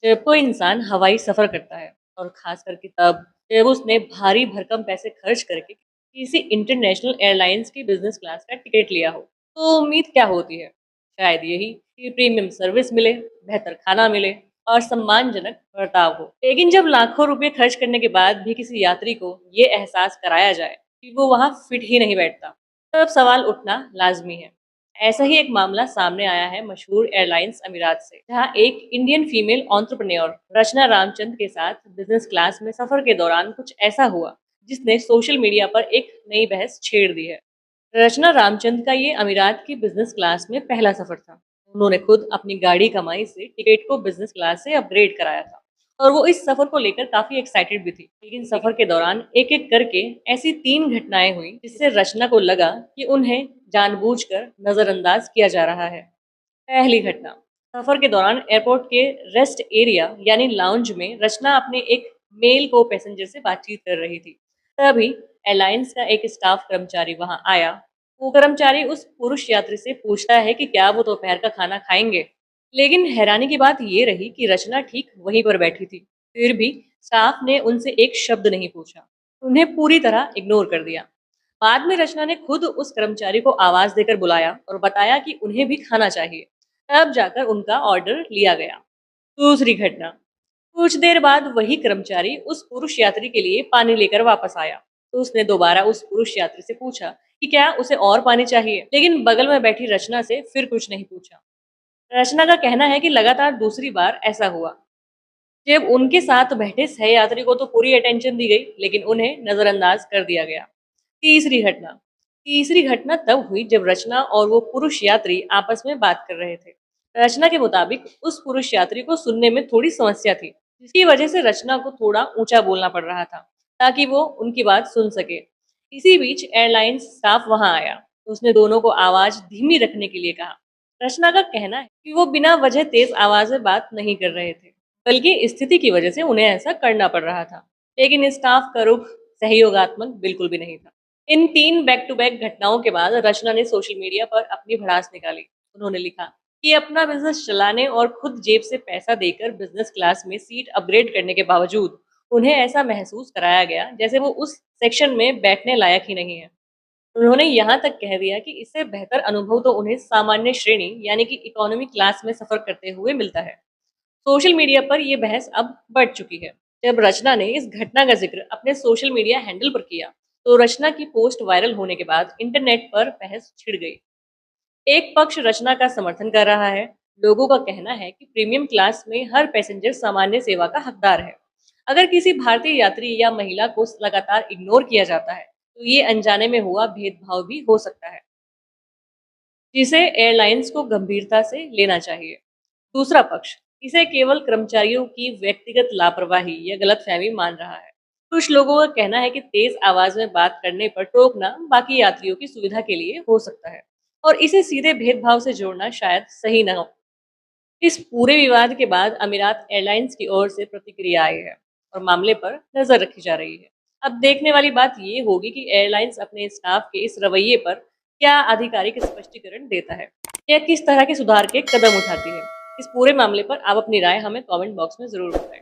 जब कोई इंसान हवाई सफ़र करता है और ख़ास करके तब जब उसने भारी भरकम पैसे खर्च करके किसी इंटरनेशनल एयरलाइंस की बिज़नेस क्लास का टिकट लिया हो, तो उम्मीद क्या होती है? शायद यही कि प्रीमियम सर्विस मिले, बेहतर खाना मिले और सम्मानजनक बर्ताव हो। लेकिन जब लाखों रुपए खर्च करने के बाद भी किसी यात्री को ये एहसास कराया जाए कि वो वहाँ फिट ही नहीं बैठता, तब सवाल उठना लाज़मी है। ऐसा ही एक मामला सामने आया है मशहूर एयरलाइंस अमीरात से, जहां एक इंडियन फीमेल एंटरप्रेन्योर रचना रामचंद्र के साथ बिजनेस क्लास में सफर के दौरान कुछ ऐसा हुआ जिसने सोशल मीडिया पर एक नई बहस छेड़ दी है। रचना रामचंद्र का ये अमीरात की बिजनेस क्लास में पहला सफर था। उन्होंने खुद अपनी गाड़ी कमाई से टिकट को बिजनेस क्लास से अपग्रेड कराया था और वो इस सफर को लेकर काफी एक्साइटेड भी थी। लेकिन सफर के दौरान एक एक करके ऐसी 3 घटनाएं हुई जिससे रचना को लगा कि उन्हें जानबूझकर नजरअंदाज किया जा रहा है। पहली घटना, सफर के दौरान एयरपोर्ट के रेस्ट एरिया यानी लाउंज में रचना अपने एक मेल को पैसेंजर से बातचीत कर रही थी। तभी एयरलाइंस का एक स्टाफ कर्मचारी वहां आया। वो कर्मचारी उस पुरुष यात्री से पूछता है कि क्या वो दोपहर का खाना खाएंगे। लेकिन हैरानी की बात ये रही कि रचना ठीक वहीं पर बैठी थी, फिर भी स्टाफ ने उनसे एक शब्द नहीं पूछा, उन्हें पूरी तरह इग्नोर कर दिया। बाद में रचना ने खुद उस कर्मचारी को आवाज देकर बुलाया और बताया कि उन्हें भी खाना चाहिए। तब जाकर उनका ऑर्डर लिया गया। दूसरी घटना, कुछ देर बाद वही कर्मचारी उस पुरुष यात्री के लिए पानी लेकर वापस आया। तो उसने दोबारा उस पुरुष यात्री से पूछा कि क्या उसे और पानी चाहिए, लेकिन बगल में बैठी रचना से फिर कुछ नहीं पूछा। रचना का कहना है कि लगातार दूसरी बार ऐसा हुआ जब उनके साथ बैठे सहयात्री को तो पूरी अटेंशन दी गई, लेकिन उन्हें नजरअंदाज कर दिया गया। तीसरी घटना तीसरी घटना तब हुई जब रचना और वो पुरुष यात्री आपस में बात कर रहे थे। रचना के मुताबिक उस पुरुष यात्री को सुनने में थोड़ी समस्या थी, जिसकी वजह से रचना को थोड़ा ऊंचा बोलना पड़ रहा था ताकि वो उनकी बात सुन सके। इसी बीच एयरलाइंस स्टाफ वहां आया तो उसने दोनों को आवाज धीमी रखने के लिए कहा। रचना का कहना है कि वो बिना वजह तेज आवाज में बात नहीं कर रहे थे, बल्कि स्थिति की वजह से उन्हें ऐसा करना पड़ रहा था। लेकिन स्टाफ का रुख सहयोगात्मक बिल्कुल भी नहीं था। इन 3 बैक टू बैक घटनाओं के बाद रचना ने सोशल मीडिया पर अपनी भड़ास निकाली। उन्होंने लिखा कि अपना बिजनेस चलाने और खुद जेब से पैसा देकर बिजनेस क्लास में सीट अपग्रेड करने के बावजूद उन्हें ऐसा महसूस कराया गया जैसे वो उस सेक्शन में बैठने लायक ही नहीं है। उन्होंने यहाँ तक कह दिया कि इससे बेहतर अनुभव तो उन्हें सामान्य श्रेणी यानी कि इकोनॉमी क्लास में सफर करते हुए मिलता है। सोशल मीडिया पर यह बहस अब बढ़ चुकी है। जब रचना ने इस घटना का जिक्र अपने सोशल मीडिया हैंडल पर किया, तो रचना की पोस्ट वायरल होने के बाद इंटरनेट पर बहस छिड़ गई। एक पक्ष रचना का समर्थन कर रहा है। लोगों का कहना है कि प्रीमियम क्लास में हर पैसेंजर सामान्य सेवा का हकदार है। अगर किसी भारतीय यात्री या महिला को लगातार इग्नोर किया जाता है, तो ये अनजाने में हुआ भेदभाव भी हो सकता है, जिसे एयरलाइंस को गंभीरता से लेना चाहिए। दूसरा पक्ष इसे केवल कर्मचारियों की व्यक्तिगत लापरवाही या गलतफहमी मान रहा है। कुछ लोगों का कहना है कि तेज आवाज में बात करने पर टोकना बाकी यात्रियों की सुविधा के लिए हो सकता है और इसे सीधे भेदभाव से जोड़ना शायद सही न हो। इस पूरे विवाद के बाद अमीरात एयरलाइंस की ओर से प्रतिक्रिया आई है और मामले पर नजर रखी जा रही है। अब देखने वाली बात ये होगी कि एयरलाइंस अपने स्टाफ के इस रवैये पर क्या आधिकारिक स्पष्टीकरण देता है या किस तरह के सुधार के कदम उठाती है। इस पूरे मामले पर आप अपनी राय हमें कमेंट बॉक्स में जरूर बताएं।